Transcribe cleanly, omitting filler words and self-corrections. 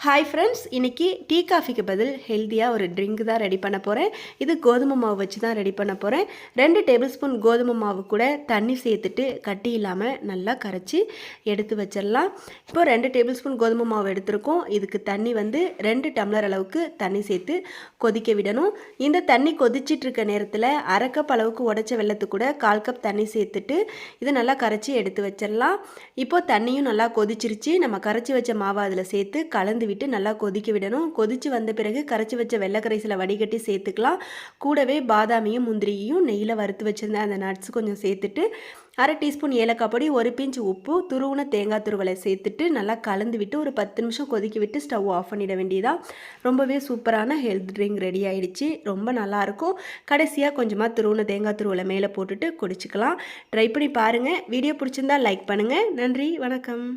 Hi friends, இன்றைக்கி tea காஃபிக்கு பதில் ஹெல்த்தியாக ஒரு ட்ரிங்க் தான் ரெடி பண்ண போகிறேன். இது கோதுமை மாவு வச்சு தான் ரெடி பண்ண போகிறேன். 2 டேபிள் ஸ்பூன் கோதுமை மாவு கூட தண்ணி சேர்த்துட்டு கட்டி இல்லாமல் நல்லா கரைச்சி எடுத்து வச்சிடலாம். இப்போ 2 டேபிள் ஸ்பூன் கோதுமை மாவு எடுத்துருக்கோம். இதுக்கு தண்ணி 2 டம்ளர் அளவுக்கு தண்ணி சேர்த்து கொதிக்க விடணும். இந்த தண்ணி கொதிச்சிட்ருக்க நேரத்தில் அரை கப் அளவுக்கு உடைச்ச வெல்லத்து கூட 1/4 கப் தண்ணி சேர்த்துட்டு இதை நல்லா கரைச்சி எடுத்து வச்சிடலாம். இப்போது தண்ணியும் நல்லா கொதிச்சிருச்சு. நம்ம கரைச்சி வச்ச மாவை அதில் சேர்த்து கலந்து விட்டு நல்லா கொதிக்க விடணும். கொதிச்சு வந்த பிறகு கரைச்சி வச்ச வெள்ளை கரைசலை வடிகட்டி சேர்த்துக்கலாம். கூடவே பாதாமியும் முந்திரியும் நெய்யில் வறுத்து வச்சுருந்தேன் அந்த நட்ஸ் கொஞ்சம் சேர்த்துட்டு, அரை டீஸ்பூன் ஏலக்காய் பொடி, 1 பிஞ்ச் உப்பு, துருவுன தேங்காய் துருவலை சேர்த்துட்டு நல்லா கலந்து விட்டு ஒரு 10 நிமிஷம் கொதிக்க விட்டு ஸ்டவ் ஆஃப் பண்ணிட வேண்டியதான். ரொம்பவே சூப்பரான ஹெல்த் ட்ரிங்க் ரெடி ஆகிடுச்சு. ரொம்ப நல்லாயிருக்கும். கடைசியாக கொஞ்சமாக துருவுன தேங்காய் துருவலை மேலே போட்டுட்டு குடிச்சிக்கலாம். ட்ரை பண்ணி பாருங்கள். வீடியோ பிடிச்சிருந்தா லைக் பண்ணுங்கள். நன்றி, வணக்கம்.